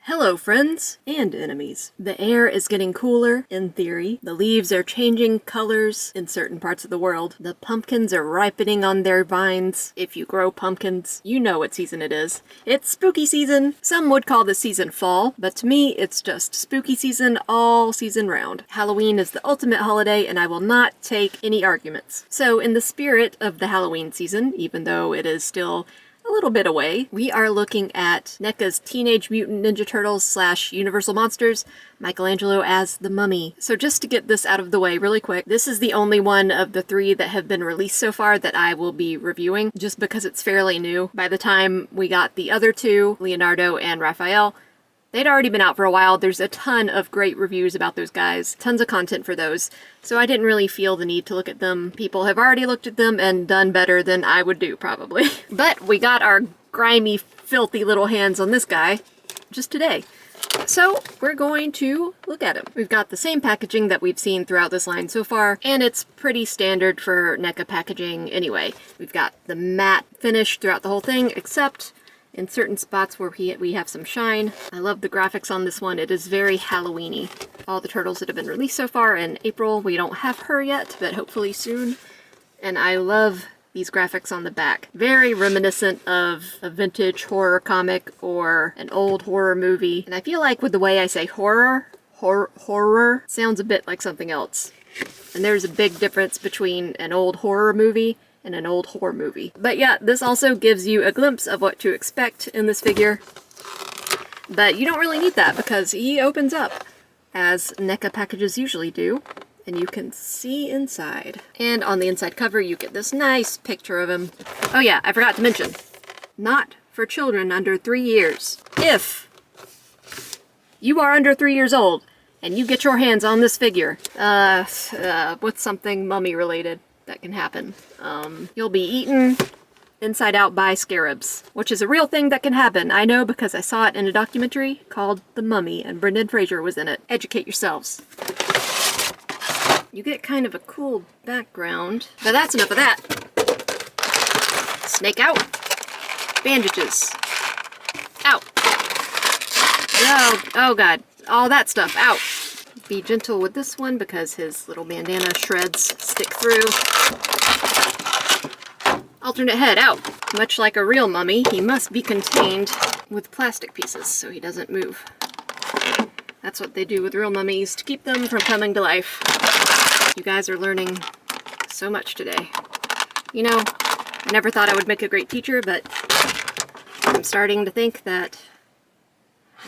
Hello friends and enemies. The air is getting cooler, in theory. The leaves are changing colors in certain parts of the world. The pumpkins are ripening on their vines. If you grow pumpkins, you know what season it is. It's spooky season. Some would call this season fall, but to me it's just spooky season all season round. Halloween is the ultimate holiday and I will not take any arguments. So in the spirit of the Halloween season, even though it is still a little bit away, we are looking at NECA's Teenage Mutant Ninja Turtles / Universal Monsters, Michelangelo as the Mummy. So just to get this out of the way really quick, this is the only one of the three that have been released so far that I will be reviewing, just because it's fairly new. By the time we got the other two, Leonardo and Raphael, they'd already been out for a while. There's a ton of great reviews about those guys, tons of content for those, so I didn't really feel the need to look at them. People have already looked at them and done better than I would do, probably. But we got our grimy, filthy little hands on this guy just today. So we're going to look at him. We've got the same packaging that we've seen throughout this line so far, and it's pretty standard for NECA packaging anyway. We've got the matte finish throughout the whole thing, except in certain spots where we have some shine. I love the graphics on this one. It is very Halloween-y. All the turtles that have been released so far in April, we don't have her yet, but hopefully soon. And I love these graphics on the back. Very reminiscent of a vintage horror comic or an old horror movie. And I feel like with the way I say horror sounds a bit like something else. And there's a big difference between an old horror movie and an old horror movie. But yeah, this also gives you a glimpse of what to expect in this figure. But you don't really need that because he opens up, as NECA packages usually do, and you can see inside. And on the inside cover, you get this nice picture of him. Oh yeah, I forgot to mention, not for children under 3 years. If you are under 3 years old and you get your hands on this figure, with something mummy related, that can happen. You'll be eaten inside out by scarabs, which is a real thing that can happen. I know because I saw it in a documentary called The Mummy and Brendan Fraser was in it. Educate yourselves. You get kind of a cool background, but that's enough of that. Snake out. Bandages. Out. Oh god. All that stuff out. Be gentle with this one because his little bandana shreds stick through. Alternate head out. Much like a real mummy, he must be contained with plastic pieces so he doesn't move. That's what they do with real mummies to keep them from coming to life. You guys are learning so much today. You know, I never thought I would make a great teacher, but I'm starting to think that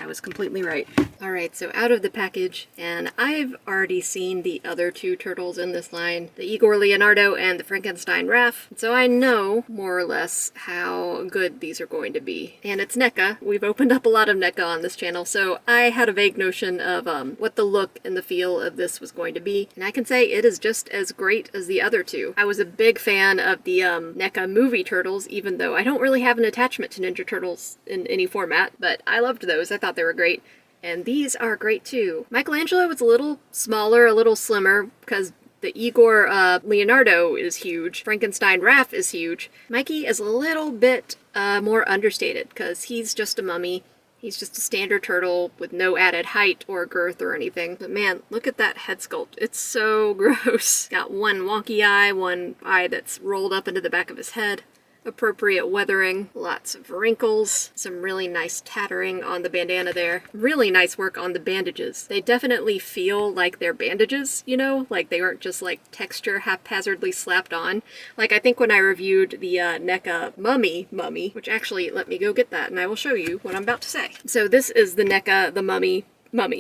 I was completely right. Alright, so out of the package, and I've already seen the other two turtles in this line, the Igor Leonardo and the Frankenstein Raph, so I know more or less how good these are going to be. And it's NECA. We've opened up a lot of NECA on this channel, so I had a vague notion of what the look and the feel of this was going to be, and I can say it is just as great as the other two. I was a big fan of the NECA movie turtles, even though I don't really have an attachment to Ninja Turtles in any format, but I loved those. I thought they were great. And these are great too. Michelangelo was a little smaller, a little slimmer, because the Igor Leonardo is huge. Frankenstein Raph is huge. Mikey is a little bit more understated, because he's just a mummy. He's just a standard turtle with no added height or girth or anything. But man, look at that head sculpt. It's so gross. Got one wonky eye, one eye that's rolled up into the back of his head. Appropriate weathering, lots of wrinkles, some really nice tattering on the bandana there. Really nice work on the bandages. They definitely feel like they're bandages, you know? Like they aren't just like texture haphazardly slapped on. Like I think when I reviewed the NECA Mummy, which actually, let me go get that and I will show you what I'm about to say. So this is the NECA the Mummy.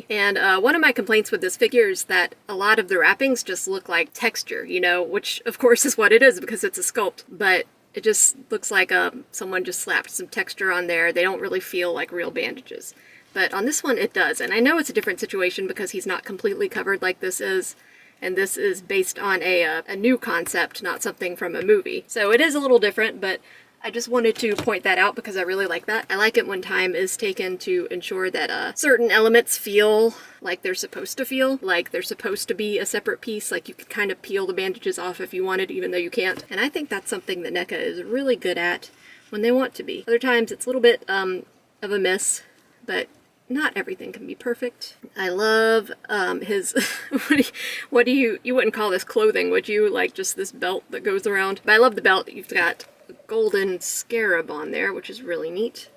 And one of my complaints with this figure is that a lot of the wrappings just look like texture, you know? Which of course is what it is because it's a sculpt, but it just looks like someone just slapped some texture on there. They don't really feel like real bandages. But on this one it does. And I know it's a different situation because he's not completely covered like this is. And this is based on a new concept, not something from a movie. So it is a little different, but I just wanted to point that out because I really like that. I like it when time is taken to ensure that certain elements feel like they're supposed to feel, like they're supposed to be a separate piece, like you could kind of peel the bandages off if you wanted, even though you can't. And I think that's something that NECA is really good at when they want to be. Other times it's a little bit of a miss, but not everything can be perfect. I love his, you wouldn't call this clothing, would you? Like just this belt that goes around. But I love the belt. You've got a golden scarab on there, which is really neat.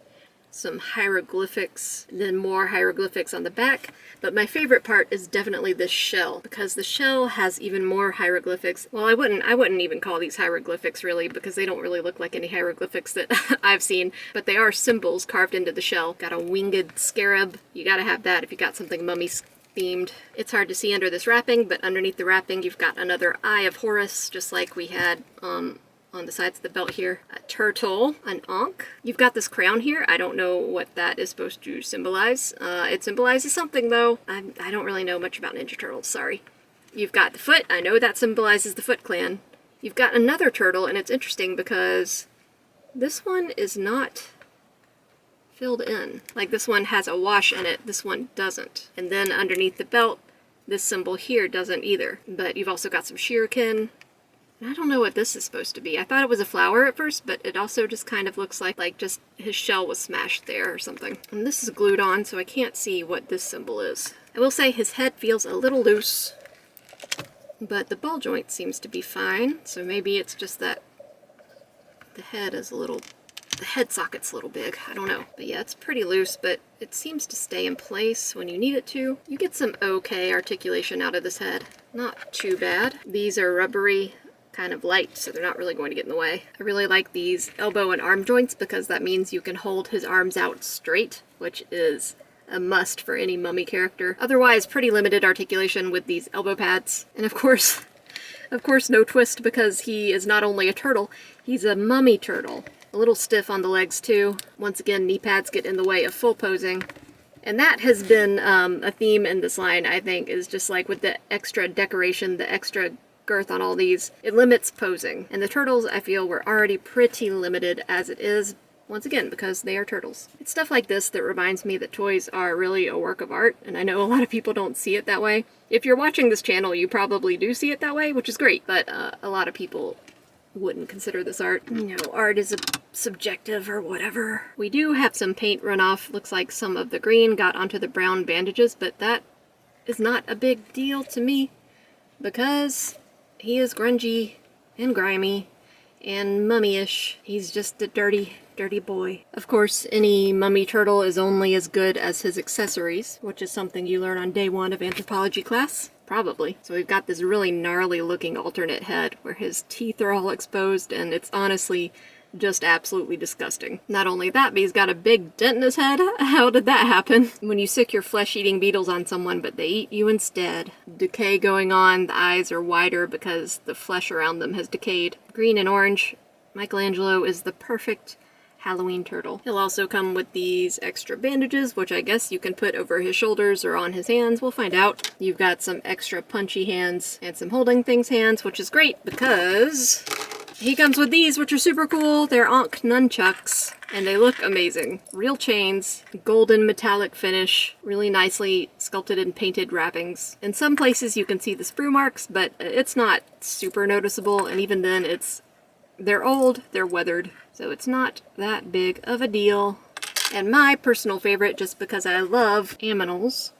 Some hieroglyphics, and then more hieroglyphics on the back. But my favorite part is definitely this shell, because the shell has even more hieroglyphics. Well, I wouldn't even call these hieroglyphics really, because they don't really look like any hieroglyphics that I've seen, but they are symbols carved into the shell. Got a winged scarab. You gotta have that if you got something mummy themed. It's hard to see under this wrapping, but underneath the wrapping you've got another Eye of Horus, just like we had on the sides of the belt here. A turtle, an ankh. You've got this crown here. I don't know what that is supposed to symbolize. It symbolizes something though. I don't really know much about Ninja Turtles, sorry. You've got the foot. I know that symbolizes the Foot Clan. You've got another turtle, and it's interesting because this one is not filled in. Like this one has a wash in it, this one doesn't. And then underneath the belt, this symbol here doesn't either. But you've also got some shuriken. I don't know what this is supposed to be. I thought it was a flower at first, but it also just kind of looks like just his shell was smashed there or something. And this is glued on, so I can't see what this symbol is. I will say his head feels a little loose, but the ball joint seems to be fine. So maybe it's just that the head socket's a little big. I don't know. But yeah, it's pretty loose, but it seems to stay in place when you need it to. You get some okay articulation out of this head. Not too bad. These are rubbery, kind of light, so they're not really going to get in the way. I really like these elbow and arm joints because that means you can hold his arms out straight, which is a must for any mummy character. Otherwise, pretty limited articulation with these elbow pads. And of course, no twist because he is not only a turtle, he's a mummy turtle. A little stiff on the legs too. Once again, knee pads get in the way of full posing. And that has been a theme in this line, I think, is just like with the extra decoration, the extra girth on all these, it limits posing. And the turtles, I feel, were already pretty limited as it is, once again, because they are turtles. It's stuff like this that reminds me that toys are really a work of art, and I know a lot of people don't see it that way. If you're watching this channel, you probably do see it that way, which is great, but a lot of people wouldn't consider this art. You know, art is subjective or whatever. We do have some paint runoff. Looks like some of the green got onto the brown bandages, but that is not a big deal to me because he is grungy and grimy and mummy-ish. He's just a dirty, dirty boy. Of course, any mummy turtle is only as good as his accessories, which is something you learn on day 1 of anthropology class. Probably. So we've got this really gnarly looking alternate head where his teeth are all exposed, and it's honestly just absolutely disgusting. Not only that, but he's got a big dent in his head. How did that happen? When you sick your flesh-eating beetles on someone, but they eat you instead. Decay going on, the eyes are wider because the flesh around them has decayed. Green and orange. Michelangelo is the perfect Halloween turtle. He'll also come with these extra bandages, which I guess you can put over his shoulders or on his hands. We'll find out. You've got some extra punchy hands and some holding things hands, which is great because he comes with these, which are super cool. They're Ankh nunchucks, and they look amazing. Real chains, golden metallic finish, really nicely sculpted and painted wrappings. In some places you can see the sprue marks, but it's not super noticeable, and even then they're old, they're weathered, so it's not that big of a deal. And my personal favorite, just because I love aminals,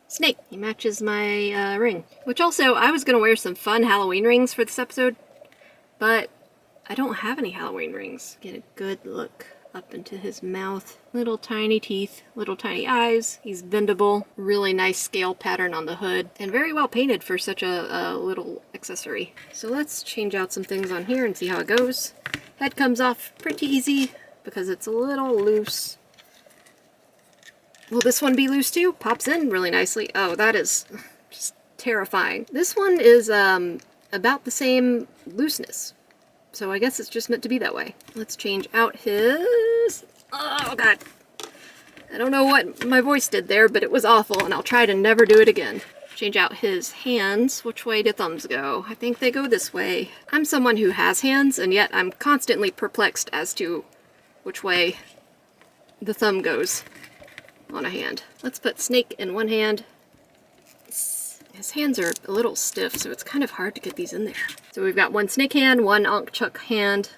Snake. He matches my ring. Which also, I was gonna wear some fun Halloween rings for this episode, but I don't have any Halloween rings. Get a good look up into his mouth. Little tiny teeth, little tiny eyes. He's bendable. Really nice scale pattern on the hood. And very well painted for such a little accessory. So let's change out some things on here and see how it goes. Head comes off pretty easy because it's a little loose. Will this one be loose too? Pops in really nicely. Oh, that is just terrifying. This one is about the same looseness. So I guess it's just meant to be that way. Let's change out his... Oh, God. I don't know what my voice did there, but it was awful, and I'll try to never do it again. Change out his hands. Which way do thumbs go? I think they go this way. I'm someone who has hands, and yet I'm constantly perplexed as to which way the thumb goes on a hand. Let's put Snake in one hand. His hands are a little stiff, so it's kind of hard to get these in there. So we've got one snake hand, one Ankh Chuck hand.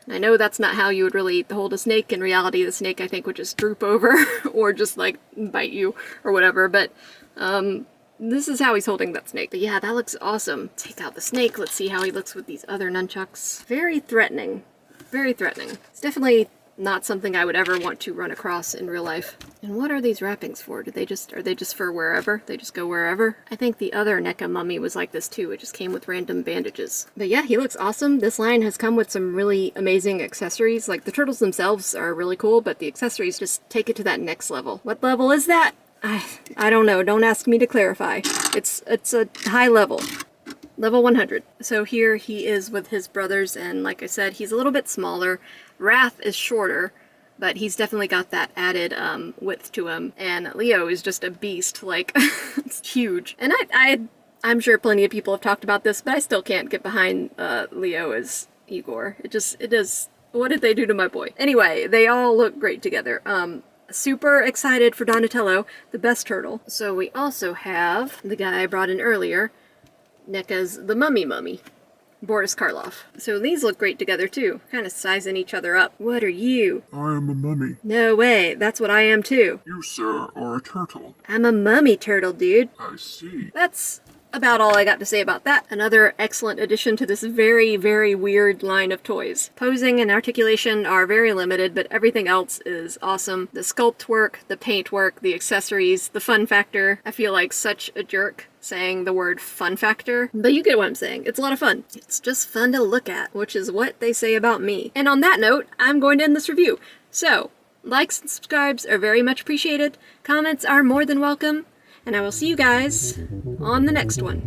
I know that's not how you would really hold a snake. In reality, the snake, I think, would just droop over or just, like, bite you or whatever, but, this is how he's holding that snake. But yeah, that looks awesome. Take out the snake. Let's see how he looks with these other nunchucks. Very threatening. Very threatening. It's definitely not something I would ever want to run across in real life. And what are these wrappings for? Are they just for wherever? They just go wherever? I think the other NECA mummy was like this too. It just came with random bandages. But yeah, he looks awesome. This line has come with some really amazing accessories. Like the turtles themselves are really cool, but the accessories just take it to that next level. What level is that? I don't know. Don't ask me to clarify. It's a high level. Level 100. So here he is with his brothers, and like I said, he's a little bit smaller. Wrath is shorter, but he's definitely got that added width to him. And Leo is just a beast. Like, it's huge. And I'm sure plenty of people have talked about this, but I still can't get behind Leo as Igor. It does. What did they do to my boy? Anyway, they all look great together. Super excited for Donatello, the best turtle. So we also have the guy I brought in earlier, NECA's the Mummy, Boris Karloff. So these look great together too, kind of sizing each other up. What are you? I am a mummy. No way, that's what I am too. You, sir, are a turtle. I'm a mummy turtle, dude. I see. That's about all I got to say about that. Another excellent addition to this very, very weird line of toys. Posing and articulation are very limited, but everything else is awesome. The sculpt work, the paint work, the accessories, the fun factor. I feel like such a jerk saying the word fun factor, but you get what I'm saying. It's a lot of fun. It's just fun to look at, which is what they say about me. And on that note, I'm going to end this review. So, likes and subscribes are very much appreciated. Comments are more than welcome. And I will see you guys on the next one.